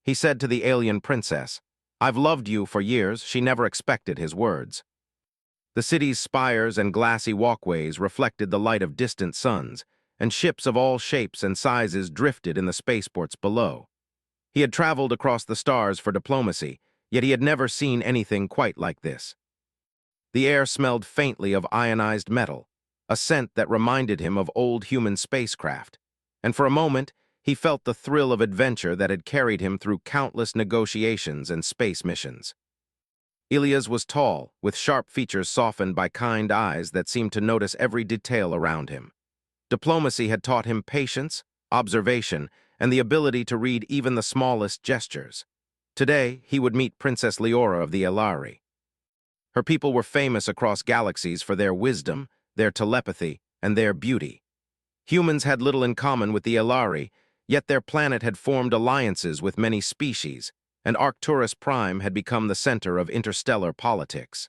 He said to the alien princess, "I've loved you for years." She never expected his words. The city's spires and glassy walkways reflected the light of distant suns, and ships of all shapes and sizes drifted in the spaceports below. He had traveled across the stars for diplomacy, yet he had never seen anything quite like this. The air smelled faintly of ionized metal, a scent that reminded him of old human spacecraft, and for a moment he felt the thrill of adventure that had carried him through countless negotiations and space missions. Ilias was tall, with sharp features softened by kind eyes that seemed to notice every detail around him. Diplomacy had taught him patience, observation, and the ability to read even the smallest gestures. Today, he would meet Princess Leora of the Elari. Her people were famous across galaxies for their wisdom, their telepathy, and their beauty. Humans had little in common with the Elari, yet their planet had formed alliances with many species, and Arcturus Prime had become the center of interstellar politics.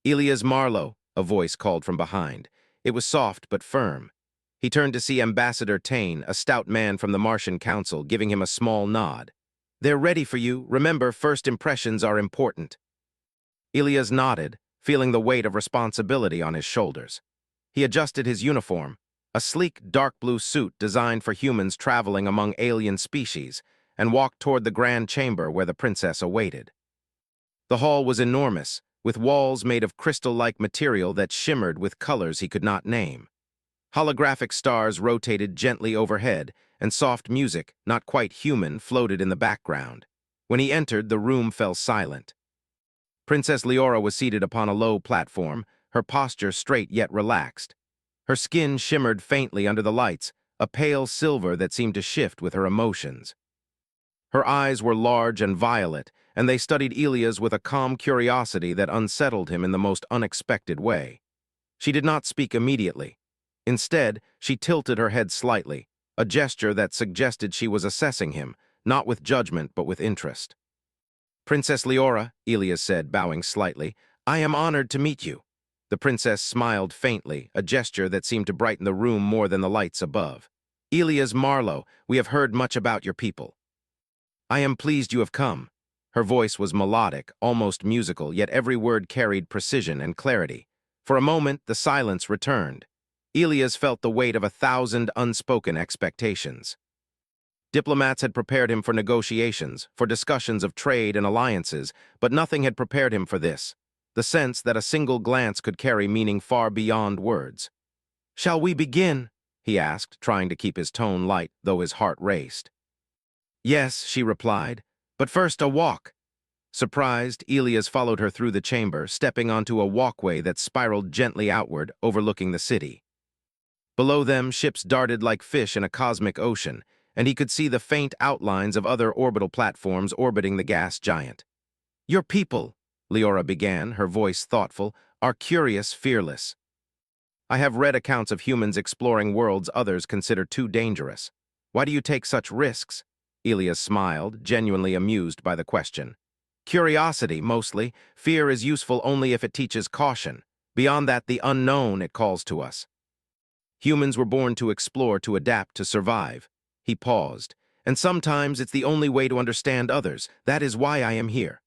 "Ilias Marlowe," a voice called from behind. It was soft but firm. He turned to see Ambassador Tane, a stout man from the Martian Council, giving him a small nod. "They're ready for you. Remember, first impressions are important." Ilias nodded, feeling the weight of responsibility on his shoulders. He adjusted his uniform, a sleek dark blue suit designed for humans traveling among alien species, and walked toward the grand chamber where the princess awaited. The hall was enormous, with walls made of crystal-like material that shimmered with colors he could not name. Holographic stars rotated gently overhead, and soft music, not quite human, floated in the background. When he entered, the room fell silent. Princess Leora was seated upon a low platform, her posture straight yet relaxed. Her skin shimmered faintly under the lights, a pale silver that seemed to shift with her emotions. Her eyes were large and violet, and they studied Ilias with a calm curiosity that unsettled him in the most unexpected way. She did not speak immediately. Instead, she tilted her head slightly, a gesture that suggested she was assessing him, not with judgment but with interest. "Princess Leora," Ilias said, bowing slightly, "I am honored to meet you." The princess smiled faintly, a gesture that seemed to brighten the room more than the lights above. "Ilias Marlowe, we have heard much about your people." "I am pleased you have come." Her voice was melodic, almost musical, yet every word carried precision and clarity. For a moment, the silence returned. Ilias felt the weight of 1,000 unspoken expectations. Diplomats had prepared him for negotiations, for discussions of trade and alliances, but nothing had prepared him for this, the sense that a single glance could carry meaning far beyond words. "Shall we begin?" he asked, trying to keep his tone light, though his heart raced. "Yes," she replied, "but first a walk." Surprised, Ilias followed her through the chamber, stepping onto a walkway that spiraled gently outward, overlooking the city. Below them, ships darted like fish in a cosmic ocean, and he could see the faint outlines of other orbital platforms orbiting the gas giant. "Your people," Leora began, her voice thoughtful, "are curious, fearless. I have read accounts of humans exploring worlds others consider too dangerous. Why do you take such risks?" Ilias smiled, genuinely amused by the question. "Curiosity, mostly. Fear is useful only if it teaches caution. Beyond that, the unknown it calls to us. Humans were born to explore, to adapt, to survive." He paused. "And sometimes it's the only way to understand others. That is why I am here."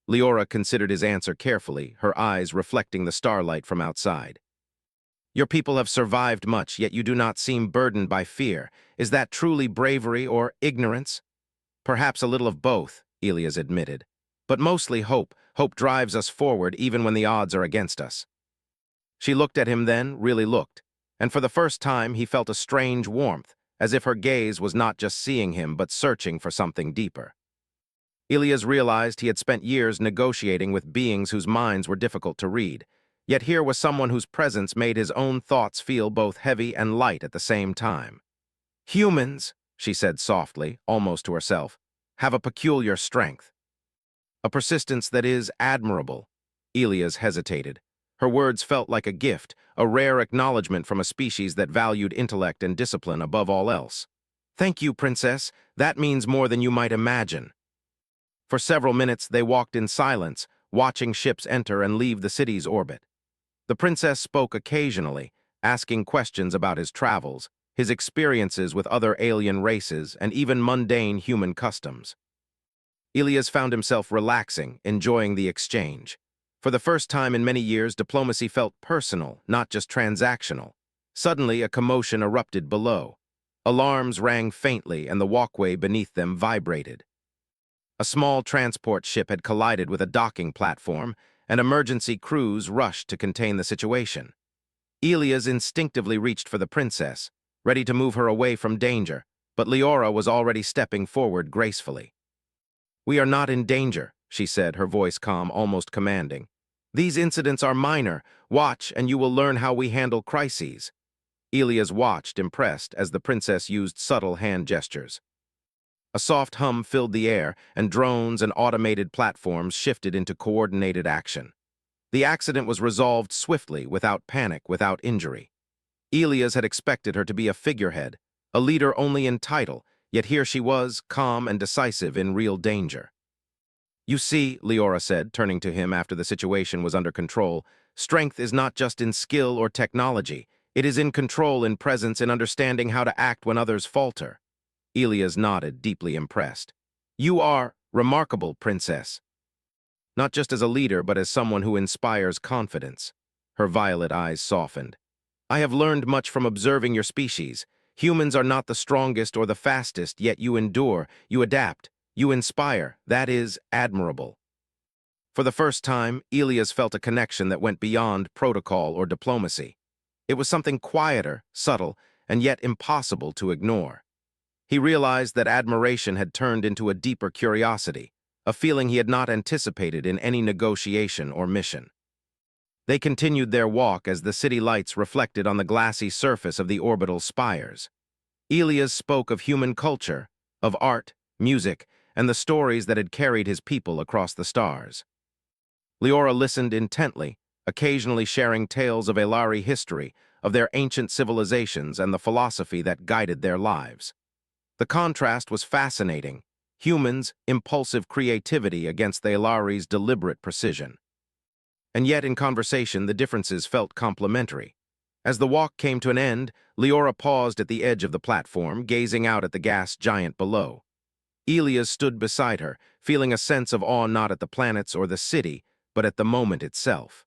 Leora considered his answer carefully, her eyes reflecting the starlight from outside. "Your people have survived much, yet you do not seem burdened by fear. Is that truly bravery or ignorance?" "Perhaps a little of both," Ilias admitted. "But mostly hope. Hope drives us forward even when the odds are against us." She looked at him then, really looked, and for the first time he felt a strange warmth, as if her gaze was not just seeing him but searching for something deeper. Ilias realized he had spent years negotiating with beings whose minds were difficult to read, yet here was someone whose presence made his own thoughts feel both heavy and light at the same time. "Humans," she said softly, almost to herself, "have a peculiar strength. A persistence that is admirable." Ilias hesitated. Her words felt like a gift, a rare acknowledgement from a species that valued intellect and discipline above all else. "Thank you, Princess. That means more than you might imagine." For several minutes they walked in silence, watching ships enter and leave the city's orbit. The princess spoke occasionally, asking questions about his travels, his experiences with other alien races, and even mundane human customs. Elias found himself relaxing, enjoying the exchange. For the first time in many years, diplomacy felt personal, not just transactional. Suddenly, a commotion erupted below. Alarms rang faintly, and the walkway beneath them vibrated. A small transport ship had collided with a docking platform, and emergency crews rushed to contain the situation. Elias instinctively reached for the princess, ready to move her away from danger, but Leora was already stepping forward gracefully. "We are not in danger," she said, her voice calm, almost commanding. "These incidents are minor. Watch, and you will learn how we handle crises." Elias watched, impressed, as the princess used subtle hand gestures. A soft hum filled the air, and drones and automated platforms shifted into coordinated action. The accident was resolved swiftly, without panic, without injury. Elias had expected her to be a figurehead, a leader only in title, yet here she was, calm and decisive in real danger. "You see," Leora said, turning to him after the situation was under control, "strength is not just in skill or technology. It is in control, in presence, in understanding how to act when others falter." Elias nodded, deeply impressed. "You are remarkable, princess. Not just as a leader, but as someone who inspires confidence." Her violet eyes softened. "I have learned much from observing your species. Humans are not the strongest or the fastest, yet you endure, you adapt, you inspire. That is admirable." For the first time, Elias felt a connection that went beyond protocol or diplomacy. It was something quieter, subtle, and yet impossible to ignore. He realized that admiration had turned into a deeper curiosity, a feeling he had not anticipated in any negotiation or mission. They continued their walk as the city lights reflected on the glassy surface of the orbital spires. Elias spoke of human culture, of art, music, and the stories that had carried his people across the stars. Leora listened intently, occasionally sharing tales of Elari history, of their ancient civilizations and the philosophy that guided their lives. The contrast was fascinating: humans' impulsive creativity against the Elari's deliberate precision. And yet, in conversation, the differences felt complementary. As the walk came to an end, Leora paused at the edge of the platform, gazing out at the gas giant below. Elias stood beside her, feeling a sense of awe not at the planets or the city, but at the moment itself.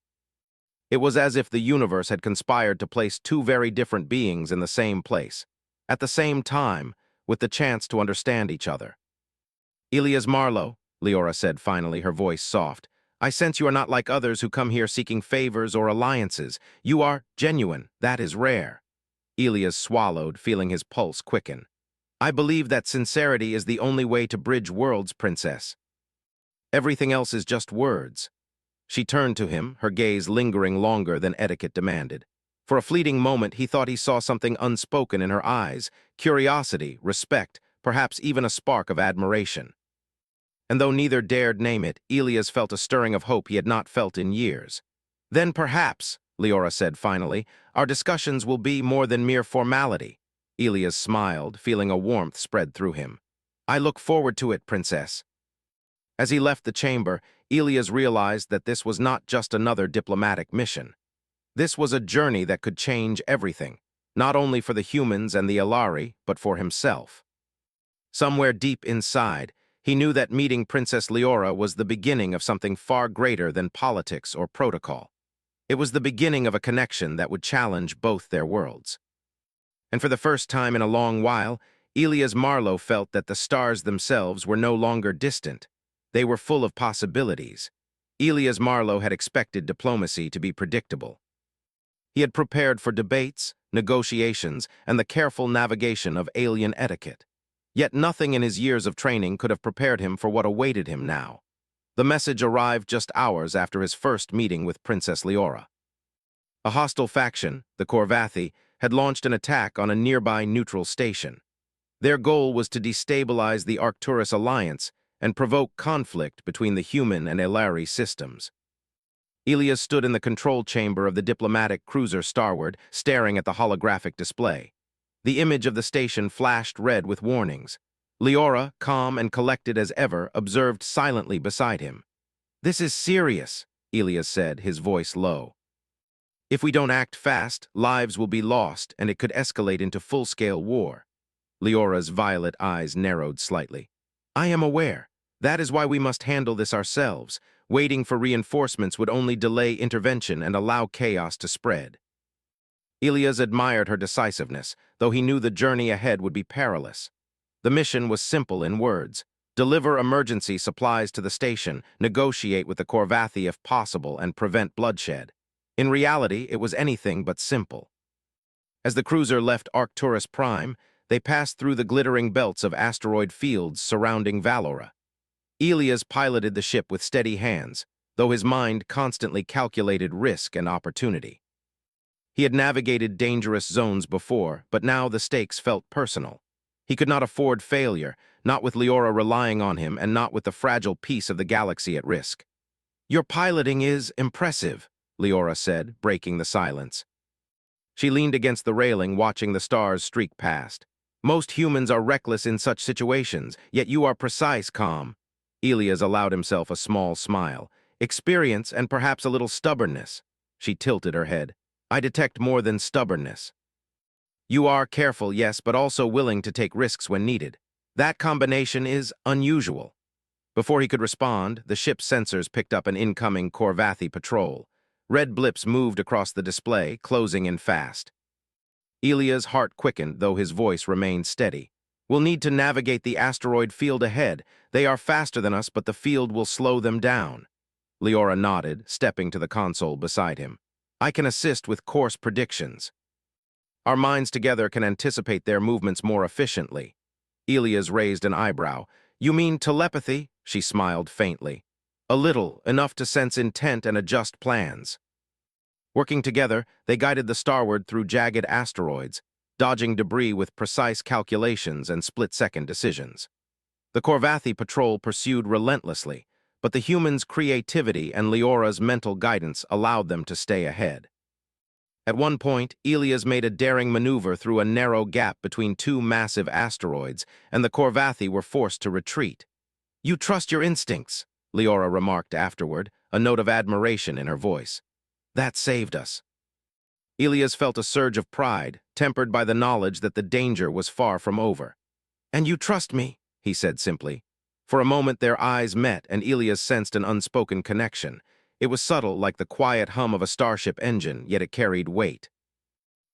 It was as if the universe had conspired to place two very different beings in the same place, at the same time, with the chance to understand each other. "Elias Marlowe," Leora said finally, her voice soft, "I sense you are not like others who come here seeking favors or alliances. You are genuine. That is rare." Elias swallowed, feeling his pulse quicken. "I believe that sincerity is the only way to bridge worlds, princess. Everything else is just words." She turned to him, her gaze lingering longer than etiquette demanded. For a fleeting moment, he thought he saw something unspoken in her eyes: curiosity, respect, perhaps even a spark of admiration. And though neither dared name it, Elias felt a stirring of hope he had not felt in years. "Then perhaps," Leora said finally, "our discussions will be more than mere formality." Elias smiled, feeling a warmth spread through him. "I look forward to it, princess." As he left the chamber, Elias realized that this was not just another diplomatic mission. This was a journey that could change everything, not only for the humans and the Elari, but for himself. Somewhere deep inside, he knew that meeting Princess Leora was the beginning of something far greater than politics or protocol. It was the beginning of a connection that would challenge both their worlds. And for the first time in a long while, Elias Marlowe felt that the stars themselves were no longer distant. They were full of possibilities. Elias Marlowe had expected diplomacy to be predictable. He had prepared for debates, negotiations, and the careful navigation of alien etiquette. Yet nothing in his years of training could have prepared him for what awaited him now. The message arrived just hours after his first meeting with Princess Leora. A hostile faction, the Corvathi, had launched an attack on a nearby neutral station. Their goal was to destabilize the Arcturus alliance and provoke conflict between the human and Elari systems. Elias stood in the control chamber of the diplomatic cruiser Starward, staring at the holographic display. The image of the station flashed red with warnings. Leora, calm and collected as ever, observed silently beside him. "This is serious," Elias said, his voice low. "If we don't act fast, lives will be lost, and it could escalate into full-scale war." Leora's violet eyes narrowed slightly. "I am aware. That is why we must handle this ourselves. Waiting for reinforcements would only delay intervention and allow chaos to spread. Ilias admired her decisiveness, though he knew the journey ahead would be perilous. The mission was simple in words. Deliver emergency supplies to the station, negotiate with the Corvathi if possible, and prevent bloodshed. In reality, it was anything but simple. As the cruiser left Arcturus Prime, they passed through the glittering belts of asteroid fields surrounding Valora. Ilias piloted the ship with steady hands, though his mind constantly calculated risk and opportunity. He had navigated dangerous zones before, but now the stakes felt personal. He could not afford failure, not with Leora relying on him and not with the fragile piece of the galaxy at risk. "Your piloting is impressive," Leora said, breaking the silence. She leaned against the railing, watching the stars streak past. "Most humans are reckless in such situations, yet you are precise, calm." Ilias allowed himself a small smile. "Experience and perhaps a little stubbornness." She tilted her head. "I detect more than stubbornness. You are careful, yes, but also willing to take risks when needed. That combination is unusual." Before he could respond, the ship's sensors picked up an incoming Corvathi patrol. Red blips moved across the display, closing in fast. Ilia's heart quickened, though his voice remained steady. "We'll need to navigate the asteroid field ahead. They are faster than us, but the field will slow them down." Leora nodded, stepping to the console beside him. "I can assist with course predictions. Our minds together can anticipate their movements more efficiently." Ilias raised an eyebrow. "You mean telepathy?" She smiled faintly. "A little, enough to sense intent and adjust plans." Working together, they guided the Starward through jagged asteroids, dodging debris with precise calculations and split-second decisions. The Corvathi patrol pursued relentlessly, but the humans' creativity and Leora's mental guidance allowed them to stay ahead. At one point, Ilias made a daring maneuver through a narrow gap between two massive asteroids, and the Corvathi were forced to retreat. "You trust your instincts," Leora remarked afterward, a note of admiration in her voice. "That saved us." Ilias felt a surge of pride, tempered by the knowledge that the danger was far from over. "And you trust me," he said simply. For a moment their eyes met, and Ilias sensed an unspoken connection. It was subtle, like the quiet hum of a starship engine, yet it carried weight.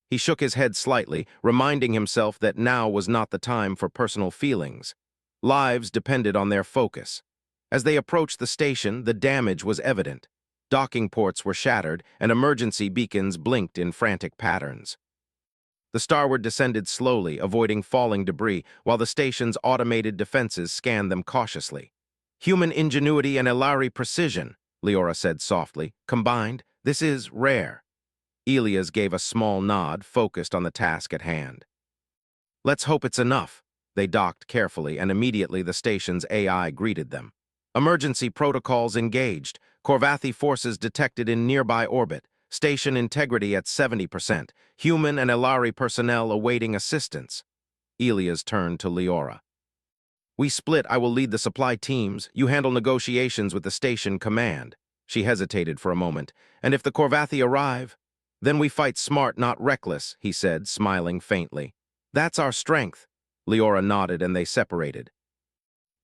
He shook his head slightly, reminding himself that now was not the time for personal feelings. Lives depended on their focus. As they approached the station, the damage was evident. Docking ports were shattered, and emergency beacons blinked in frantic patterns. The Starward descended slowly, avoiding falling debris, while the station's automated defenses scanned them cautiously. "Human ingenuity and Elari precision," Leora said softly. "Combined, this is rare." Ilias gave a small nod, focused on the task at hand. "Let's hope it's enough." They docked carefully, and immediately the station's AI greeted them. "Emergency protocols engaged. Corvathi forces detected in nearby orbit. Station integrity at 70%. Human and Elari personnel awaiting assistance." Ilias turned to Leora. "We split. I will lead the supply teams. You handle negotiations with the station command." She hesitated for a moment. "And if the Corvathi arrive?" "Then we fight smart, not reckless," he said, smiling faintly. "That's our strength." Leora nodded, and they separated.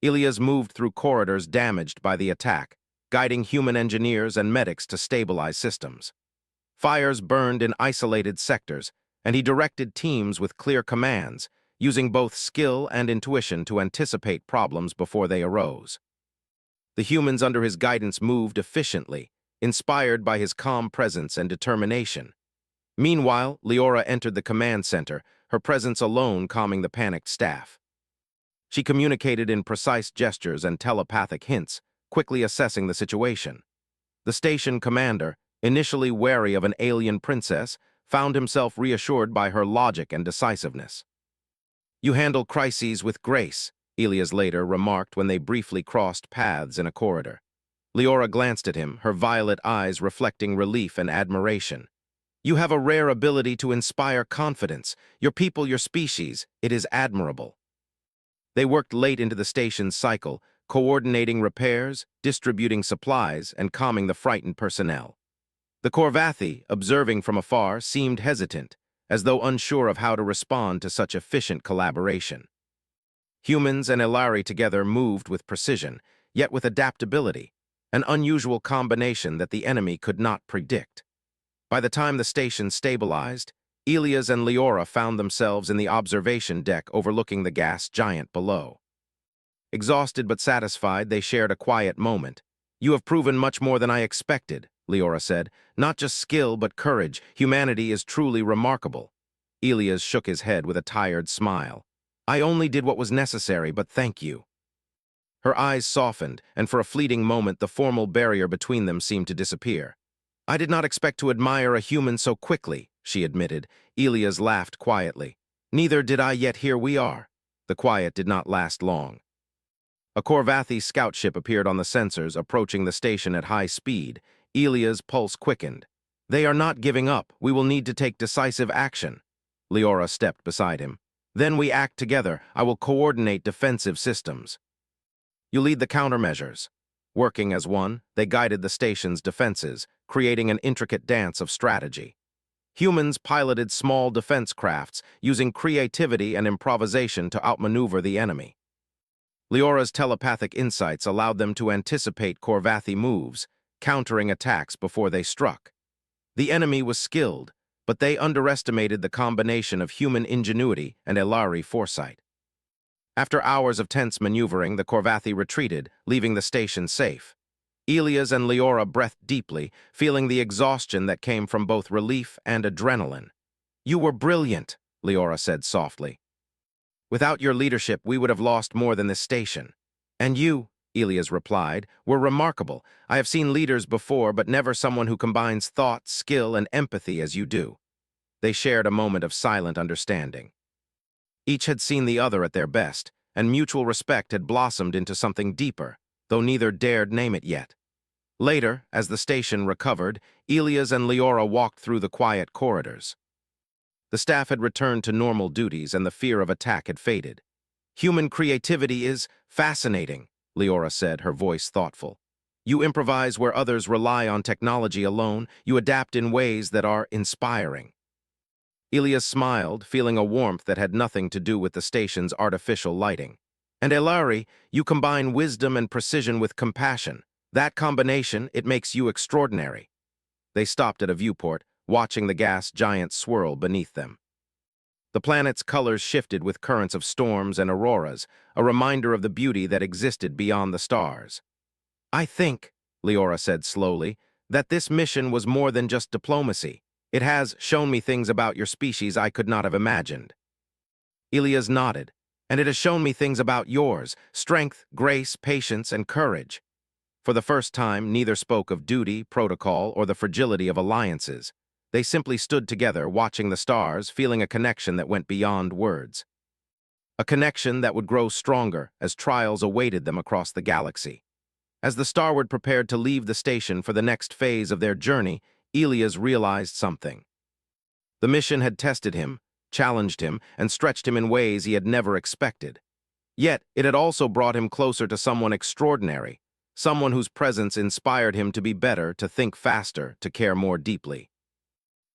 Ilias moved through corridors damaged by the attack, guiding human engineers and medics to stabilize systems. Fires burned in isolated sectors, and he directed teams with clear commands, using both skill and intuition to anticipate problems before they arose. The humans under his guidance moved efficiently, inspired by his calm presence and determination. Meanwhile, Leora entered the command center, her presence alone calming the panicked staff. She communicated in precise gestures and telepathic hints, quickly assessing the situation. The station commander, initially wary of an alien princess, found himself reassured by her logic and decisiveness. "You handle crises with grace," Ilias later remarked when they briefly crossed paths in a corridor. Leora glanced at him, her violet eyes reflecting relief and admiration. "You have a rare ability to inspire confidence. Your people, your species, it is admirable." They worked late into the station's cycle, coordinating repairs, distributing supplies, and calming the frightened personnel. The Corvathi, observing from afar, seemed hesitant, as though unsure of how to respond to such efficient collaboration. Humans and Ilari together moved with precision, yet with adaptability, an unusual combination that the enemy could not predict. By the time the station stabilized, Elias and Leora found themselves in the observation deck overlooking the gas giant below. Exhausted but satisfied, they shared a quiet moment. "You have proven much more than I expected," Leora said. "Not just skill, but courage. Humanity is truly remarkable." Elias shook his head with a tired smile. "I only did what was necessary, but thank you." Her eyes softened, and for a fleeting moment the formal barrier between them seemed to disappear. "I did not expect to admire a human so quickly," she admitted. Elias laughed quietly. "Neither did I, yet here we are." The quiet did not last long. A Corvathi scout ship appeared on the sensors, approaching the station at high speed. Elia's pulse quickened. "They are not giving up. We will need to take decisive action." Leora stepped beside him. "Then we act together. I will coordinate defensive systems. You lead the countermeasures." Working as one, they guided the station's defenses, creating an intricate dance of strategy. Humans piloted small defense crafts, using creativity and improvisation to outmaneuver the enemy. Leora's telepathic insights allowed them to anticipate Corvathi moves, countering attacks before they struck. The enemy was skilled, but they underestimated the combination of human ingenuity and Ilari foresight. After hours of tense maneuvering, the Corvathi retreated, leaving the station safe. Elias and Leora breathed deeply, feeling the exhaustion that came from both relief and adrenaline. "You were brilliant," Leora said softly. "Without your leadership, we would have lost more than this station." "And you," Elias replied, "were remarkable. I have seen leaders before, but never someone who combines thought, skill, and empathy as you do." They shared a moment of silent understanding. Each had seen the other at their best, and mutual respect had blossomed into something deeper, though neither dared name it yet. Later, as the station recovered, Elias and Leora walked through the quiet corridors. The staff had returned to normal duties and the fear of attack had faded. "Human creativity is fascinating," Leora said, her voice thoughtful. "You improvise where others rely on technology alone. You adapt in ways that are inspiring." Elias smiled, feeling a warmth that had nothing to do with the station's artificial lighting. "And Ilari, you combine wisdom and precision with compassion. That combination, it makes you extraordinary." They stopped at a viewport, watching the gas giant swirl beneath them. The planet's colors shifted with currents of storms and auroras, a reminder of the beauty that existed beyond the stars. "I think," Leora said slowly, "that this mission was more than just diplomacy. It has shown me things about your species I could not have imagined." Elias nodded. "And it has shown me things about yours: strength, grace, patience, and courage." For the first time, neither spoke of duty, protocol, or the fragility of alliances. They simply stood together, watching the stars, feeling a connection that went beyond words. A connection that would grow stronger as trials awaited them across the galaxy. As the Starward prepared to leave the station for the next phase of their journey, Elias realized something. The mission had tested him, challenged him, and stretched him in ways he had never expected. Yet, it had also brought him closer to someone extraordinary, someone whose presence inspired him to be better, to think faster, to care more deeply.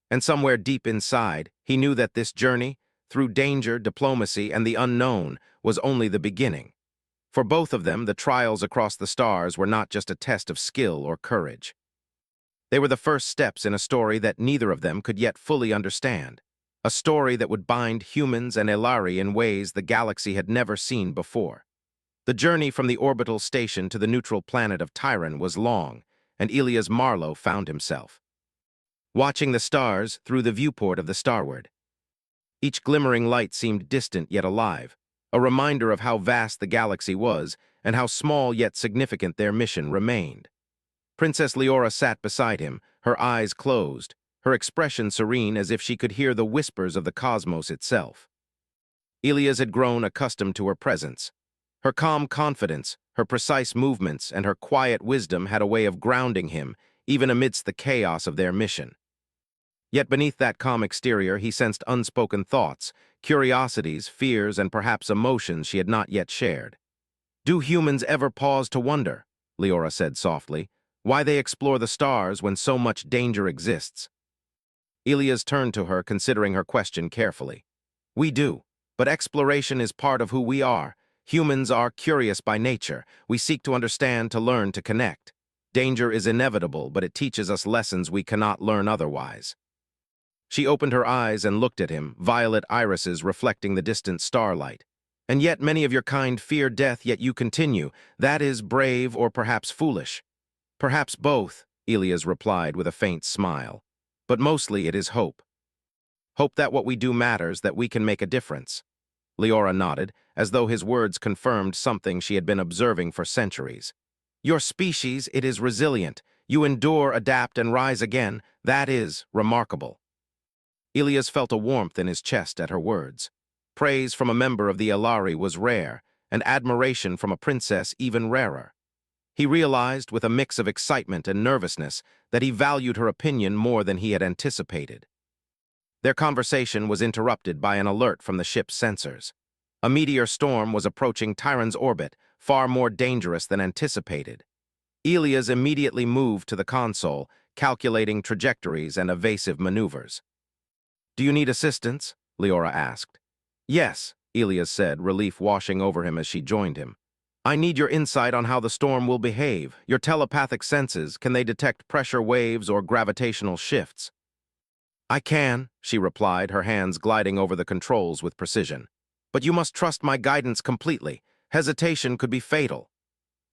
And somewhere deep inside, he knew that this journey, through danger, diplomacy, and the unknown, was only the beginning. For both of them, the trials across the stars were not just a test of skill or courage. They were the first steps in a story that neither of them could yet fully understand, a story that would bind humans and Ilari in ways the galaxy had never seen before. The journey from the orbital station to the neutral planet of Tyron was long, and Elias Marlowe found himself watching the stars through the viewport of the Starward. Each glimmering light seemed distant yet alive, a reminder of how vast the galaxy was and how small yet significant their mission remained. Princess Leora sat beside him, her eyes closed, her expression serene as if she could hear the whispers of the cosmos itself. Elias had grown accustomed to her presence. Her calm confidence, her precise movements, and her quiet wisdom had a way of grounding him, even amidst the chaos of their mission. Yet beneath that calm exterior, he sensed unspoken thoughts, curiosities, fears, and perhaps emotions she had not yet shared. "Do humans ever pause to wonder," Leora said softly, "why they explore the stars when so much danger exists?" Elias turned to her, considering her question carefully. "We do, but exploration is part of who we are. Humans are curious by nature. We seek to understand, to learn, to connect. Danger is inevitable, but it teaches us lessons we cannot learn otherwise. She opened her eyes and looked at him, violet irises reflecting the distant starlight. And yet many of your kind fear death, yet you continue. That is brave or perhaps foolish. Perhaps both, Elias replied with a faint smile. But mostly it is hope. Hope that what we do matters, that we can make a difference. Leora nodded, as though his words confirmed something she had been observing for centuries. Your species, it is resilient. You endure, adapt, and rise again. That is remarkable. Elias felt a warmth in his chest at her words. Praise from a member of the Elari was rare, and admiration from a princess even rarer. He realized, with a mix of excitement and nervousness, that he valued her opinion more than he had anticipated. Their conversation was interrupted by an alert from the ship's sensors. A meteor storm was approaching Tyron's orbit, far more dangerous than anticipated. Elias immediately moved to the console, calculating trajectories and evasive maneuvers. Do you need assistance? Leora asked. Yes, Elias said, relief washing over him as she joined him. I need your insight on how the storm will behave. Your telepathic senses, can they detect pressure waves or gravitational shifts? I can, she replied, her hands gliding over the controls with precision. But you must trust my guidance completely. Hesitation could be fatal.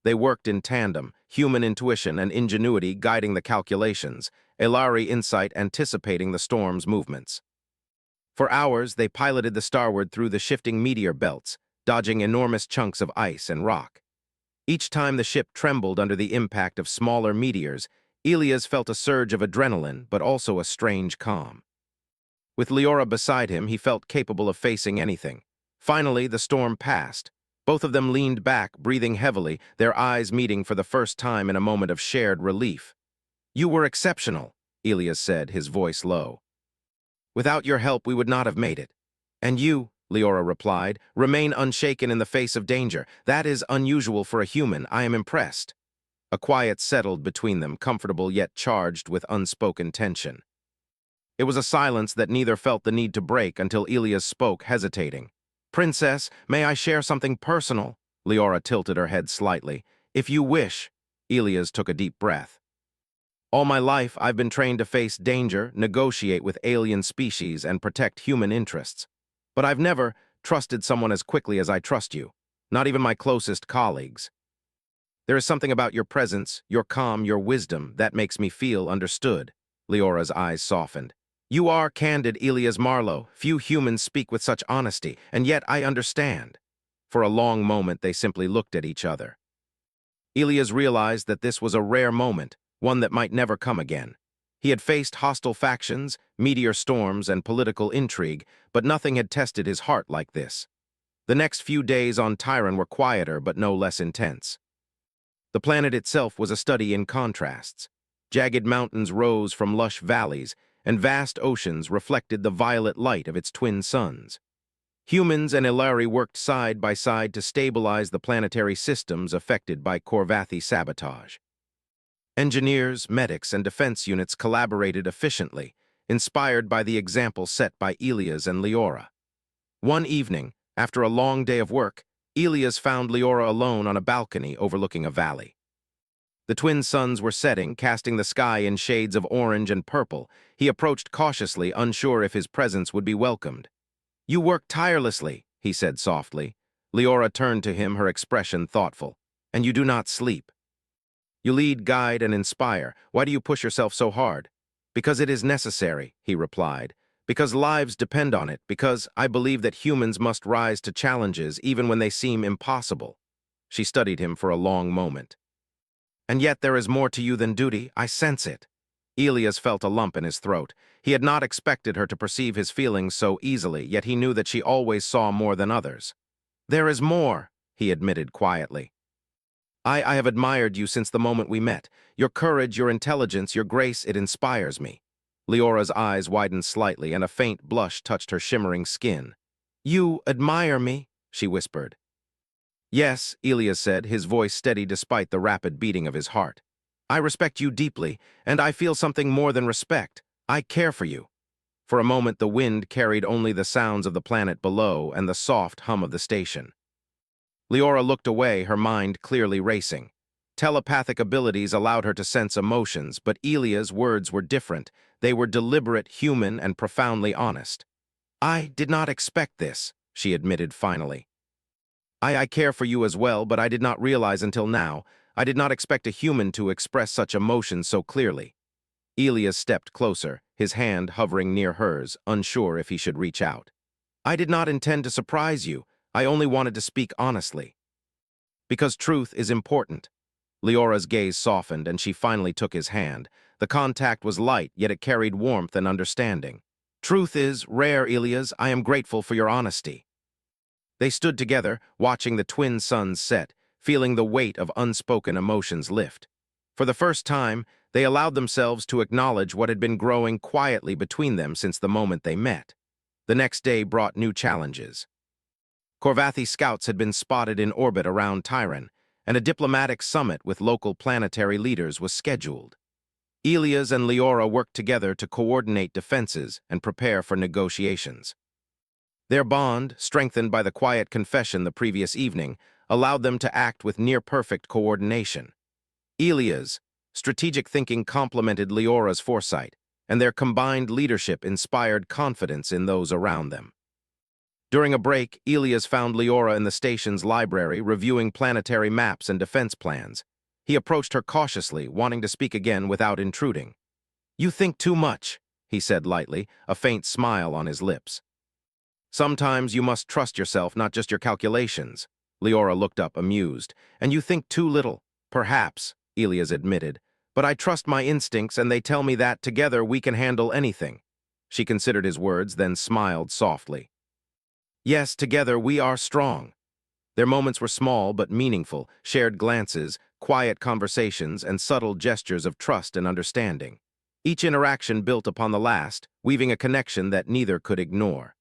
They worked in tandem, human intuition and ingenuity guiding the calculations, Elari insight anticipating the storm's movements. For hours, they piloted the Starward through the shifting meteor belts, dodging enormous chunks of ice and rock. Each time the ship trembled under the impact of smaller meteors, Elias felt a surge of adrenaline, but also a strange calm. With Leora beside him, he felt capable of facing anything. Finally, the storm passed. Both of them leaned back, breathing heavily, their eyes meeting for the first time in a moment of shared relief. You were exceptional, Elias said, his voice low. Without your help, we would not have made it. And you, Leora replied, remain unshaken in the face of danger. That is unusual for a human. I am impressed. A quiet settled between them, comfortable yet charged with unspoken tension. It was a silence that neither felt the need to break until Elias spoke, hesitating. Princess, may I share something personal? Leora tilted her head slightly. If you wish. Elias took a deep breath. All my life, I've been trained to face danger, negotiate with alien species, and protect human interests. But I've never trusted someone as quickly as I trust you, not even my closest colleagues. There is something about your presence, your calm, your wisdom, that makes me feel understood. Leora's eyes softened. You are candid, Elias Marlowe. Few humans speak with such honesty, and yet I understand. For a long moment, they simply looked at each other. Elias realized that this was a rare moment, one that might never come again. He had faced hostile factions, meteor storms, and political intrigue, but nothing had tested his heart like this. The next few days on Tyron were quieter but no less intense. The planet itself was a study in contrasts. Jagged mountains rose from lush valleys, and vast oceans reflected the violet light of its twin suns. Humans and Elari worked side by side to stabilize the planetary systems affected by Korvathi sabotage. Engineers, medics, and defense units collaborated efficiently, inspired by the example set by Elias and Leora. One evening, after a long day of work, Elias found Leora alone on a balcony overlooking a valley. The twin suns were setting, casting the sky in shades of orange and purple. He approached cautiously, unsure if his presence would be welcomed. You work tirelessly, he said softly. Leora turned to him, her expression thoughtful. And you do not sleep. You lead, guide, and inspire. Why do you push yourself so hard? Because it is necessary, he replied. Because lives depend on it. Because I believe that humans must rise to challenges even when they seem impossible. She studied him for a long moment. And yet there is more to you than duty. I sense it. Elias felt a lump in his throat. He had not expected her to perceive his feelings so easily, yet he knew that she always saw more than others. There is more, he admitted quietly. I have admired you since the moment we met. Your courage, your intelligence, your grace, it inspires me. Leora's eyes widened slightly, and a faint blush touched her shimmering skin. You admire me? She whispered. Yes, Elias said, his voice steady despite the rapid beating of his heart. I respect you deeply, and I feel something more than respect. I care for you. For a moment, the wind carried only the sounds of the planet below and the soft hum of the station. Leora looked away, her mind clearly racing. Telepathic abilities allowed her to sense emotions, but Elia's words were different. They were deliberate, human, and profoundly honest. "I did not expect this," she admitted finally. I care for you as well, but I did not realize until now. I did not expect a human to express such emotions so clearly." Elias stepped closer, his hand hovering near hers, unsure if he should reach out. "I did not intend to surprise you. I only wanted to speak honestly. Because truth is important." Leora's gaze softened, and she finally took his hand. The contact was light, yet it carried warmth and understanding. "Truth is rare, Elias. I am grateful for your honesty." They stood together, watching the twin suns set, feeling the weight of unspoken emotions lift. For the first time, they allowed themselves to acknowledge what had been growing quietly between them since the moment they met. The next day brought new challenges. Corvathi scouts had been spotted in orbit around Tyran, and a diplomatic summit with local planetary leaders was scheduled. Elias and Leora worked together to coordinate defenses and prepare for negotiations. Their bond, strengthened by the quiet confession the previous evening, allowed them to act with near-perfect coordination. Elia's strategic thinking complemented Leora's foresight, and their combined leadership inspired confidence in those around them. During a break, Elias found Leora in the station's library reviewing planetary maps and defense plans. He approached her cautiously, wanting to speak again without intruding. "You think too much," he said lightly, a faint smile on his lips. "Sometimes you must trust yourself, not just your calculations." Leora looked up, amused. "And you think too little." "Perhaps," Elias admitted. "But I trust my instincts, and they tell me that together we can handle anything." She considered his words, then smiled softly. "Yes, together we are strong." Their moments were small but meaningful, shared glances, quiet conversations, and subtle gestures of trust and understanding. Each interaction built upon the last, weaving a connection that neither could ignore.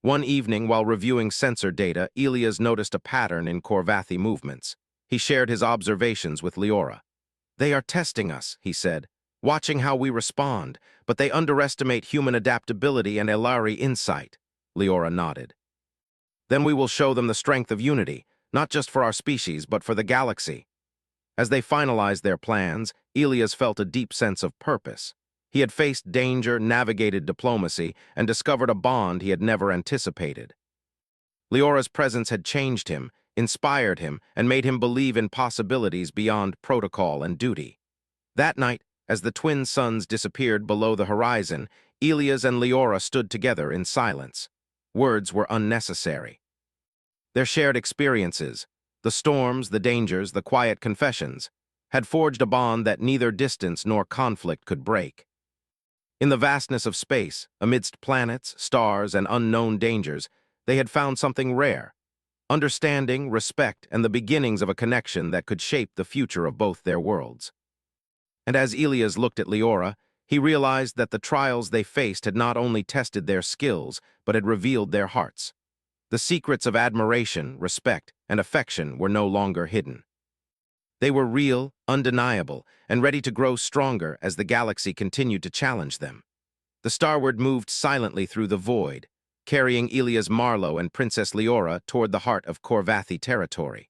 One evening, while reviewing sensor data, Elias noticed a pattern in Corvathi movements. He shared his observations with Leora. "They are testing us," he said, "watching how we respond, but they underestimate human adaptability and Elari insight." Leora nodded. "Then we will show them the strength of unity, not just for our species, but for the galaxy." As they finalized their plans, Elias felt a deep sense of purpose. He had faced danger, navigated diplomacy, and discovered a bond he had never anticipated. Leora's presence had changed him, inspired him, and made him believe in possibilities beyond protocol and duty. That night, as the twin suns disappeared below the horizon, Elias and Leora stood together in silence. Words were unnecessary. Their shared experiences, the storms, the dangers, the quiet confessions, had forged a bond that neither distance nor conflict could break. In the vastness of space, amidst planets, stars, and unknown dangers, they had found something rare: understanding, respect, and the beginnings of a connection that could shape the future of both their worlds. And as Elias looked at Leora, he realized that the trials they faced had not only tested their skills, but had revealed their hearts. The secrets of admiration, respect, and affection were no longer hidden. They were real, undeniable, and ready to grow stronger as the galaxy continued to challenge them. The Starward moved silently through the void, carrying Elias Marlowe and Princess Leora toward the heart of Corvathi territory.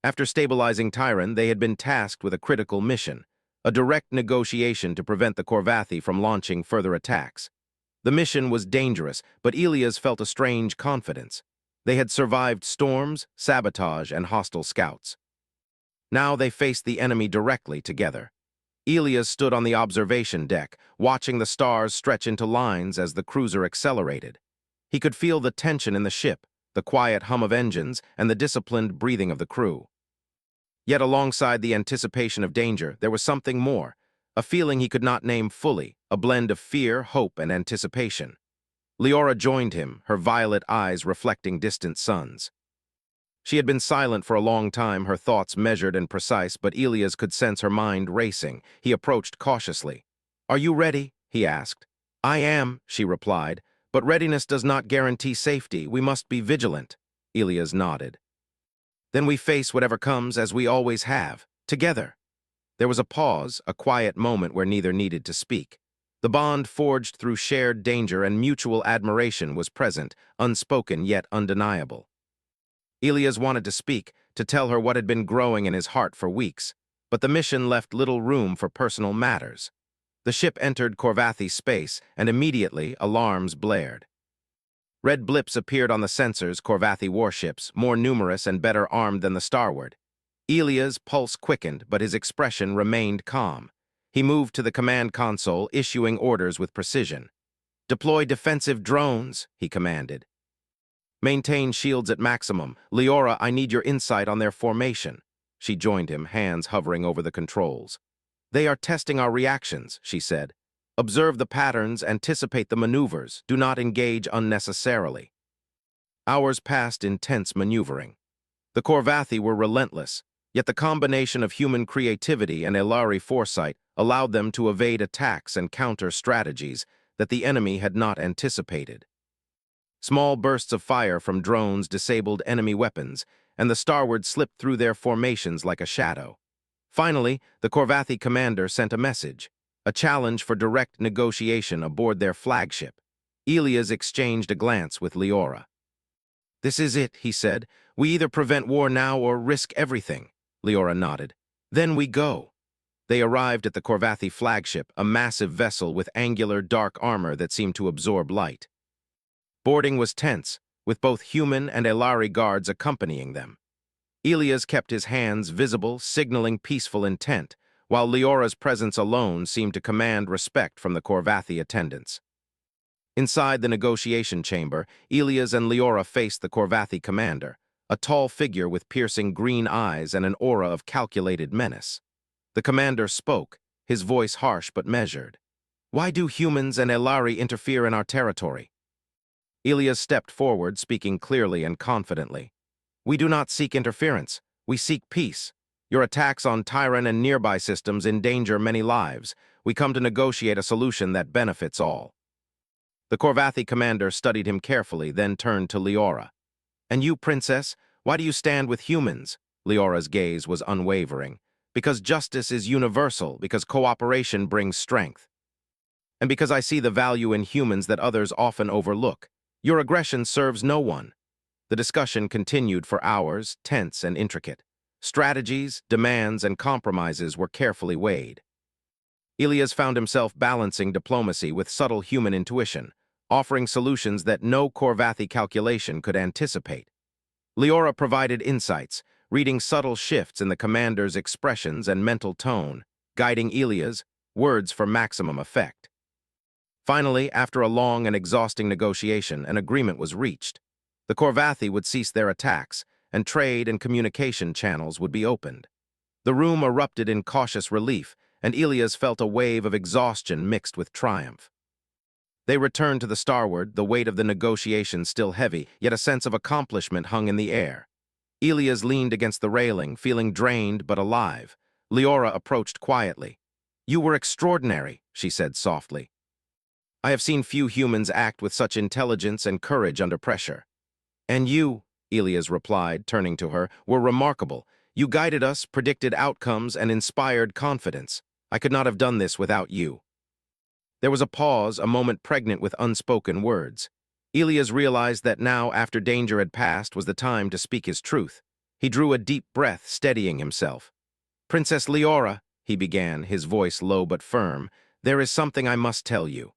After stabilizing Tyran, they had been tasked with a critical mission, a direct negotiation to prevent the Corvathi from launching further attacks. The mission was dangerous, but Elias felt a strange confidence. They had survived storms, sabotage, and hostile scouts. Now they faced the enemy directly together. Elias stood on the observation deck, watching the stars stretch into lines as the cruiser accelerated. He could feel the tension in the ship, the quiet hum of engines, and the disciplined breathing of the crew. Yet alongside the anticipation of danger, there was something more, a feeling he could not name fully, a blend of fear, hope, and anticipation. Leora joined him, her violet eyes reflecting distant suns. She had been silent for a long time, her thoughts measured and precise, but Elias could sense her mind racing. He approached cautiously. "Are you ready?" he asked. "I am," she replied, "but readiness does not guarantee safety. We must be vigilant." Elias nodded. "Then we face whatever comes as we always have, together." There was a pause, a quiet moment where neither needed to speak. The bond forged through shared danger and mutual admiration was present, unspoken yet undeniable. Elias wanted to speak, to tell her what had been growing in his heart for weeks, but the mission left little room for personal matters. The ship entered Corvathy space, and immediately alarms blared. Red blips appeared on the sensors, Corvathy warships, more numerous and better armed than the starward. Elia's pulse quickened, but his expression remained calm. He moved to the command console, issuing orders with precision. "Deploy defensive drones," he commanded. "Maintain shields at maximum. Leora, I need your insight on their formation." She joined him, hands hovering over the controls. "They are testing our reactions," she said. "Observe the patterns, anticipate the maneuvers. Do not engage unnecessarily." Hours passed in tense maneuvering. The Corvathy were relentless, yet the combination of human creativity and Elari foresight allowed them to evade attacks and counter strategies that the enemy had not anticipated. Small bursts of fire from drones disabled enemy weapons, and the starward slipped through their formations like a shadow. Finally, the Corvathy commander sent a message, a challenge for direct negotiation aboard their flagship. Elias exchanged a glance with Leora. "This is it," he said. "We either prevent war now or risk everything." Leora nodded. "Then we go." They arrived at the Corvathy flagship, a massive vessel with angular, dark armor that seemed to absorb light. Boarding was tense, with both human and Elari guards accompanying them. Elias kept his hands visible, signaling peaceful intent, while Leora's presence alone seemed to command respect from the Corvathy attendants. Inside the negotiation chamber, Elias and Leora faced the Corvathy commander, a tall figure with piercing green eyes and an aura of calculated menace. The commander spoke, his voice harsh but measured. "Why do humans and Elari interfere in our territory?" Elias stepped forward, speaking clearly and confidently. "We do not seek interference. We seek peace. Your attacks on Tyran and nearby systems endanger many lives. We come to negotiate a solution that benefits all." The Corvathy commander studied him carefully, then turned to Leora. "And you, princess, why do you stand with humans?" Leora's gaze was unwavering. "Because justice is universal, because cooperation brings strength. And because I see the value in humans that others often overlook. Your aggression serves no one." The discussion continued for hours, tense and intricate. Strategies, demands, and compromises were carefully weighed. Elias found himself balancing diplomacy with subtle human intuition, offering solutions that no Corvathy calculation could anticipate. Leora provided insights, reading subtle shifts in the commander's expressions and mental tone, guiding Elias' words for maximum effect. Finally, after a long and exhausting negotiation, an agreement was reached. The Corvathy would cease their attacks, and trade and communication channels would be opened. The room erupted in cautious relief, and Elias felt a wave of exhaustion mixed with triumph. They returned to the starward, the weight of the negotiation still heavy, yet a sense of accomplishment hung in the air. Elias leaned against the railing, feeling drained but alive. Leora approached quietly. "You were extraordinary," she said softly. "I have seen few humans act with such intelligence and courage under pressure." "And you," Elias replied, turning to her, "were remarkable. You guided us, predicted outcomes, and inspired confidence. I could not have done this without you." There was a pause, a moment pregnant with unspoken words. Elias realized that now, after danger had passed, was the time to speak his truth. He drew a deep breath, steadying himself. "Princess Leora," he began, his voice low but firm, "there is something I must tell you.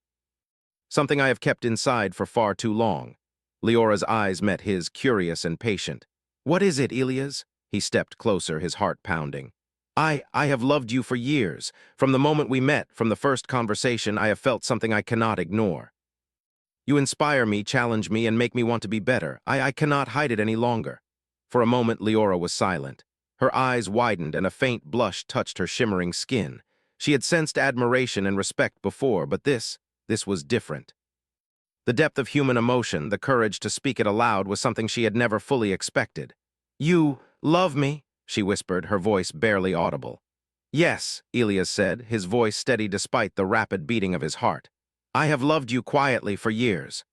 Something I have kept inside for far too long." Leora's eyes met his, curious and patient. "What is it, Elias?" He stepped closer, his heart pounding. I have loved you for years. From the moment we met, from the first conversation, I have felt something I cannot ignore. You inspire me, challenge me, and make me want to be better. I cannot hide it any longer." For a moment, Leora was silent. Her eyes widened, and a faint blush touched her shimmering skin. She had sensed admiration and respect before, but this was different. The depth of human emotion, the courage to speak it aloud, was something she had never fully expected. "You love me?" she whispered, her voice barely audible. "Yes," Elias said, his voice steady despite the rapid beating of his heart. "I have loved you quietly for years.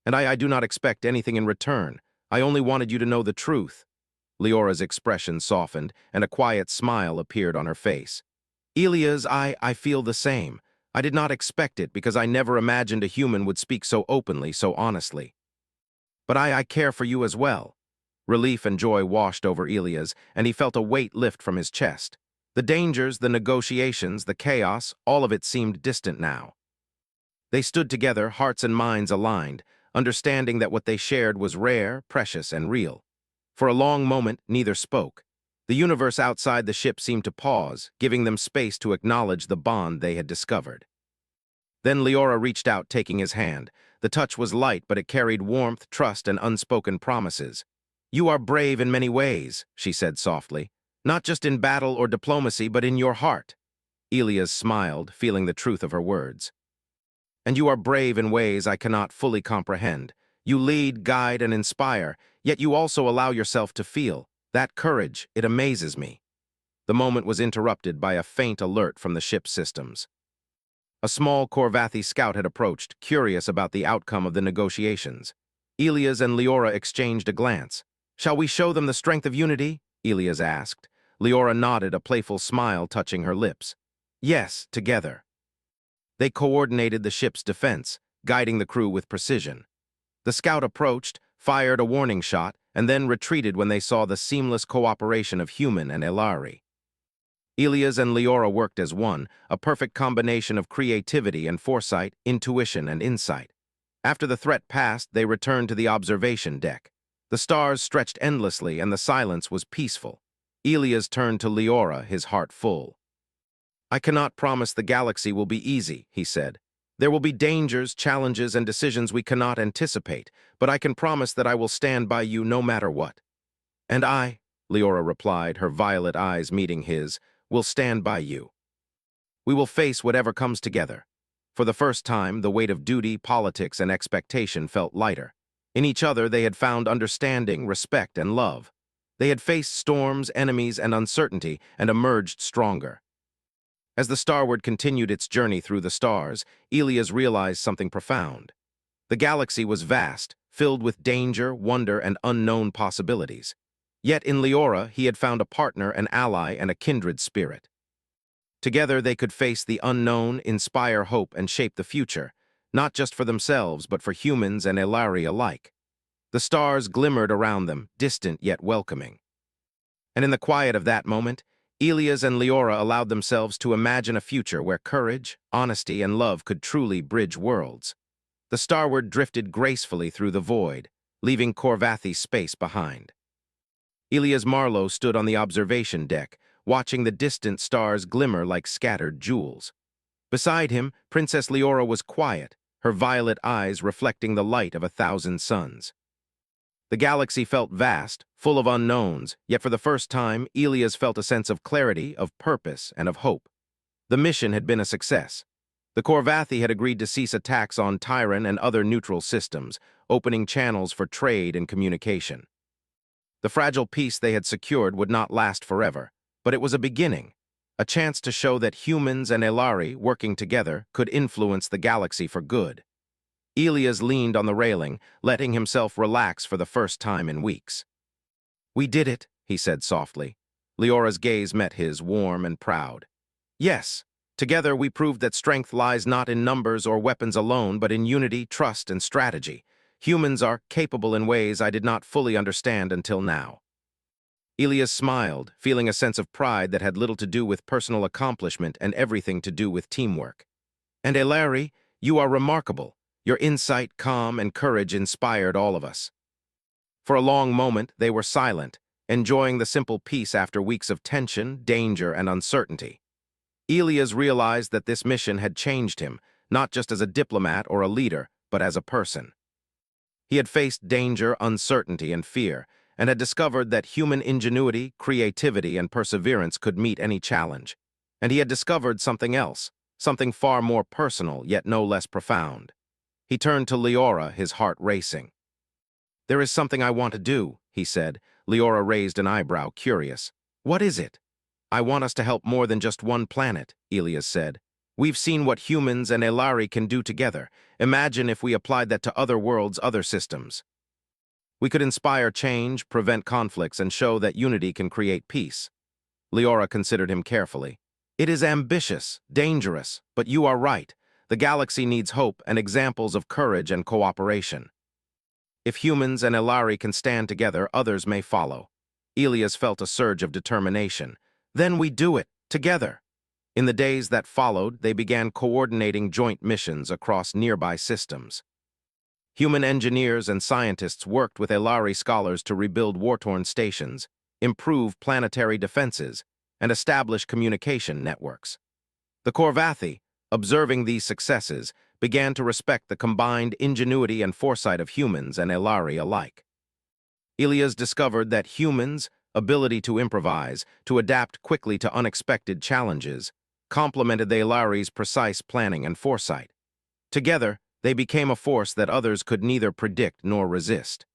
And I do not expect anything in return. I only wanted you to know the truth." Leora's expression softened, and a quiet smile appeared on her face. "Elias, I feel the same. I did not expect it because I never imagined a human would speak so openly, so honestly. But I care for you as well." Relief and joy washed over Elias, and he felt a weight lift from his chest. The dangers, the negotiations, the chaos, all of it seemed distant now. They stood together, hearts and minds aligned, understanding that what they shared was rare, precious, and real. For a long moment, neither spoke. The universe outside the ship seemed to pause, giving them space to acknowledge the bond they had discovered. Then Leora reached out, taking his hand. The touch was light, but it carried warmth, trust, and unspoken promises. "You are brave in many ways," she said softly. "Not just in battle or diplomacy, but in your heart." Elias smiled, feeling the truth of her words. "And you are brave in ways I cannot fully comprehend. You lead, guide, and inspire, yet you also allow yourself to feel. That courage, it amazes me." The moment was interrupted by a faint alert from the ship's systems. A small Corvathi scout had approached, curious about the outcome of the negotiations. Elias and Leora exchanged a glance. "Shall we show them the strength of unity?" Elias asked. Leora nodded, a playful smile touching her lips. "Yes, together." They coordinated the ship's defense, guiding the crew with precision. The scout approached, fired a warning shot, and then retreated when they saw the seamless cooperation of human and Elari. Elias and Leora worked as one, a perfect combination of creativity and foresight, intuition and insight. After the threat passed, they returned to the observation deck. The stars stretched endlessly and the silence was peaceful. Elias turned to Leora, his heart full. "I cannot promise the galaxy will be easy," he said. "There will be dangers, challenges, and decisions we cannot anticipate, but I can promise that I will stand by you no matter what." "And I," Leora replied, her violet eyes meeting his, "will stand by you. We will face whatever comes together." For the first time, the weight of duty, politics, and expectation felt lighter. In each other, they had found understanding, respect, and love. They had faced storms, enemies, and uncertainty, and emerged stronger. As the Starward continued its journey through the stars, Elias realized something profound. The galaxy was vast, filled with danger, wonder, and unknown possibilities. Yet in Leora, he had found a partner, an ally, and a kindred spirit. Together, they could face the unknown, inspire hope, and shape the future, not just for themselves, but for humans and Elari alike. The stars glimmered around them, distant yet welcoming. And in the quiet of that moment, Elias and Leora allowed themselves to imagine a future where courage, honesty, and love could truly bridge worlds. The Starward drifted gracefully through the void, leaving Corvathi's space behind. Elias Marlowe stood on the observation deck, watching the distant stars glimmer like scattered jewels. Beside him, Princess Leora was quiet, her violet eyes reflecting the light of 1,000 suns. The galaxy felt vast, full of unknowns, yet for the first time, Elias felt a sense of clarity, of purpose, and of hope. The mission had been a success. The Corvathi had agreed to cease attacks on Tyran and other neutral systems, opening channels for trade and communication. The fragile peace they had secured would not last forever, but it was a beginning, a chance to show that humans and Elari, working together, could influence the galaxy for good. Elias leaned on the railing, letting himself relax for the first time in weeks. "We did it," he said softly. Leora's gaze met his, warm and proud. "Yes, together we proved that strength lies not in numbers or weapons alone, but in unity, trust, and strategy. Humans are capable in ways I did not fully understand until now." Elias smiled, feeling a sense of pride that had little to do with personal accomplishment and everything to do with teamwork. "And Elari, you are remarkable. Your insight, calm, and courage inspired all of us." For a long moment, they were silent, enjoying the simple peace after weeks of tension, danger, and uncertainty. Elias realized that this mission had changed him, not just as a diplomat or a leader, but as a person. He had faced danger, uncertainty, and fear, and had discovered that human ingenuity, creativity, and perseverance could meet any challenge. And he had discovered something else, something far more personal, yet no less profound. He turned to Leora, his heart racing. "There is something I want to do," he said. Leora raised an eyebrow, curious. "What is it?" "I want us to help more than just one planet," Elias said. "We've seen what humans and Elari can do together. Imagine if we applied that to other worlds, other systems. We could inspire change, prevent conflicts, and show that unity can create peace." Leora considered him carefully. "It is ambitious, dangerous, but you are right. The galaxy needs hope and examples of courage and cooperation." If humans and Elari can stand together, others may follow. Elias felt a surge of determination. Then we do it, together. In the days that followed, they began coordinating joint missions across nearby systems. Human engineers and scientists worked with Elari scholars to rebuild war-torn stations, improve planetary defenses, and establish communication networks. The Korvathi, observing these successes, began to respect the combined ingenuity and foresight of humans and Elari alike. Elias discovered that humans' ability to improvise, to adapt quickly to unexpected challenges, complemented the Elari's precise planning and foresight. Together, they became a force that others could neither predict nor resist.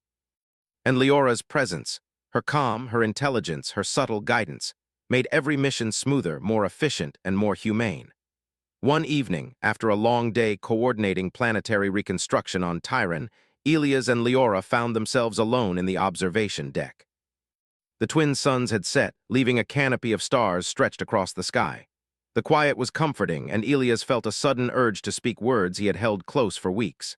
And Leora's presence, her calm, her intelligence, her subtle guidance, made every mission smoother, more efficient, and more humane. One evening, after a long day coordinating planetary reconstruction on Tyran, Elias and Leora found themselves alone in the observation deck. The twin suns had set, leaving a canopy of stars stretched across the sky. The quiet was comforting, and Elias felt a sudden urge to speak words he had held close for weeks.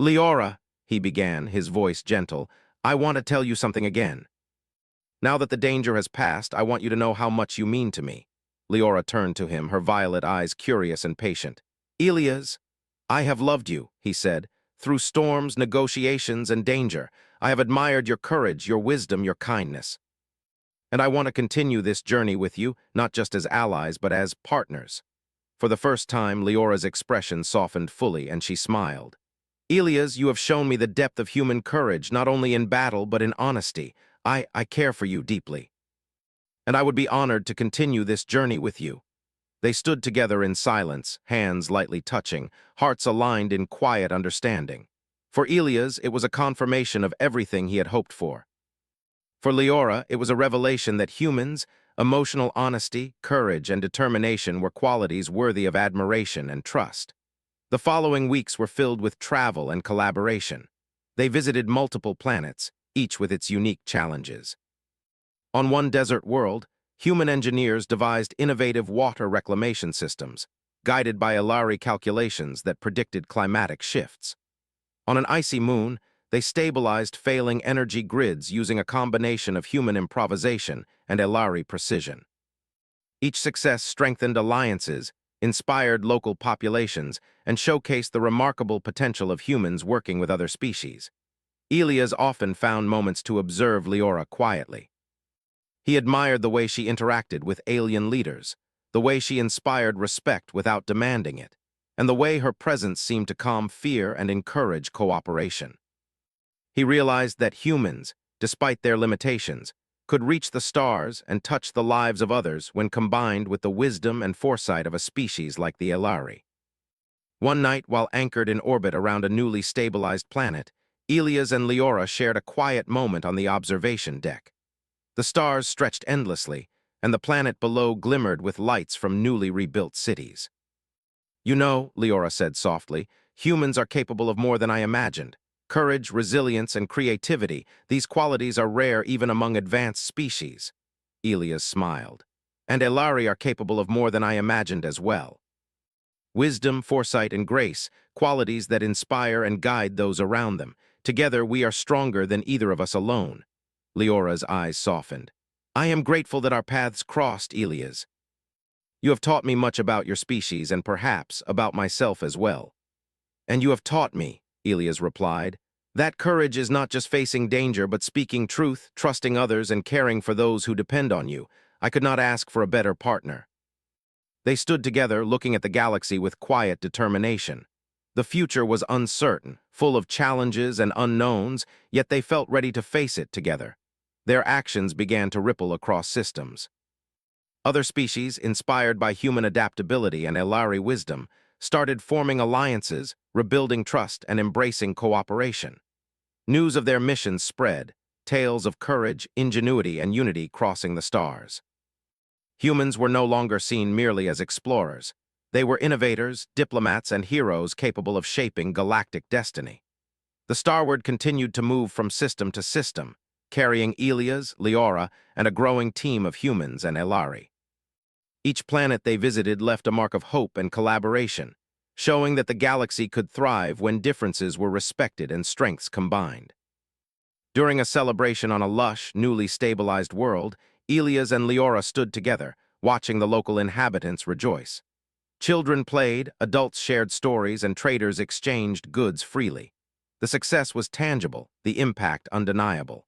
"Leora," he began, his voice gentle, "I want to tell you something again. Now that the danger has passed, I want you to know how much you mean to me." Leora turned to him, her violet eyes curious and patient. "Elias, I have loved you," he said, "through storms, negotiations, and danger. I have admired your courage, your wisdom, your kindness. And I want to continue this journey with you, not just as allies, but as partners." For the first time, Leora's expression softened fully, and she smiled. "Elias, you have shown me the depth of human courage, not only in battle, but in honesty. I care for you deeply. And I would be honored to continue this journey with you." They stood together in silence, hands lightly touching, hearts aligned in quiet understanding. For Elias, it was a confirmation of everything he had hoped for. For Leora, it was a revelation that humans, emotional honesty, courage, and determination were qualities worthy of admiration and trust. The following weeks were filled with travel and collaboration. They visited multiple planets, each with its unique challenges. On one desert world, human engineers devised innovative water reclamation systems, guided by Elari calculations that predicted climatic shifts. On an icy moon, they stabilized failing energy grids using a combination of human improvisation and Elari precision. Each success strengthened alliances, inspired local populations, and showcased the remarkable potential of humans working with other species. Elias often found moments to observe Leora quietly. He admired the way she interacted with alien leaders, the way she inspired respect without demanding it, and the way her presence seemed to calm fear and encourage cooperation. He realized that humans, despite their limitations, could reach the stars and touch the lives of others when combined with the wisdom and foresight of a species like the Elari. One night, while anchored in orbit around a newly stabilized planet, Elias and Leora shared a quiet moment on the observation deck. The stars stretched endlessly, and the planet below glimmered with lights from newly rebuilt cities. "You know," Leora said softly, "humans are capable of more than I imagined. Courage, resilience, and creativity, these qualities are rare even among advanced species." Elias smiled. "And Elari are capable of more than I imagined as well. Wisdom, foresight, and grace, qualities that inspire and guide those around them. Together we are stronger than either of us alone." Leora's eyes softened. "I am grateful that our paths crossed, Elias. You have taught me much about your species and perhaps about myself as well." "And you have taught me," Elias replied, "that courage is not just facing danger but speaking truth, trusting others, and caring for those who depend on you. I could not ask for a better partner." They stood together, looking at the galaxy with quiet determination. The future was uncertain, full of challenges and unknowns, yet they felt ready to face it together. Their actions began to ripple across systems. Other species, inspired by human adaptability and Elari wisdom, started forming alliances, rebuilding trust, and embracing cooperation. News of their missions spread, tales of courage, ingenuity, and unity crossing the stars. Humans were no longer seen merely as explorers. They were innovators, diplomats, and heroes capable of shaping galactic destiny. The Starward continued to move from system to system, carrying Elias, Leora, and a growing team of humans and Elari. Each planet they visited left a mark of hope and collaboration, showing that the galaxy could thrive when differences were respected and strengths combined. During a celebration on a lush, newly stabilized world, Elias and Leora stood together, watching the local inhabitants rejoice. Children played, adults shared stories, and traders exchanged goods freely. The success was tangible, the impact undeniable.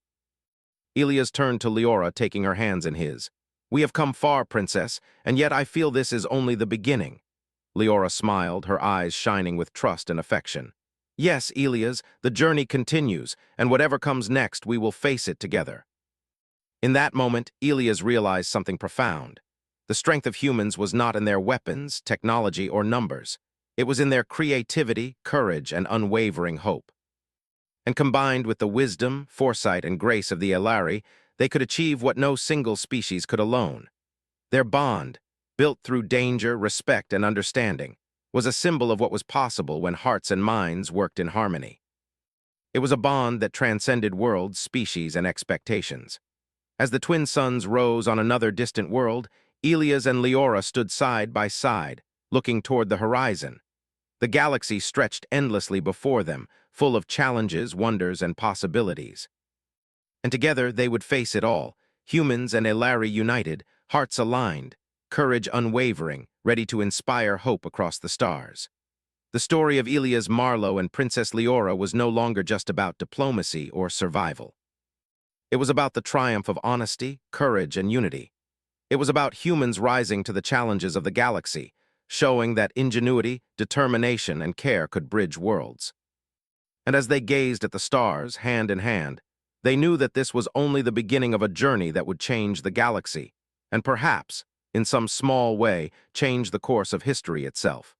Elias turned to Leora, taking her hands in his. "We have come far, Princess, and yet I feel this is only the beginning." Leora smiled, her eyes shining with trust and affection. "Yes, Elias, the journey continues, and whatever comes next, we will face it together." In that moment, Elias realized something profound. The strength of humans was not in their weapons, technology, or numbers. It was in their creativity, courage, and unwavering hope. And combined with the wisdom, foresight, and grace of the Elari, they could achieve what no single species could alone. Their bond, built through danger, respect, and understanding, was a symbol of what was possible when hearts and minds worked in harmony. It was a bond that transcended worlds, species, and expectations. As the twin suns rose on another distant world, Elias and Leora stood side by side, looking toward the horizon. The galaxy stretched endlessly before them, full of challenges, wonders, and possibilities. And together they would face it all, humans and Elari united, hearts aligned, courage unwavering, ready to inspire hope across the stars. The story of Elias Marlowe and Princess Leora was no longer just about diplomacy or survival. It was about the triumph of honesty, courage, and unity. It was about humans rising to the challenges of the galaxy, showing that ingenuity, determination, and care could bridge worlds. And as they gazed at the stars, hand in hand, they knew that this was only the beginning of a journey that would change the galaxy, and perhaps, in some small way, change the course of history itself.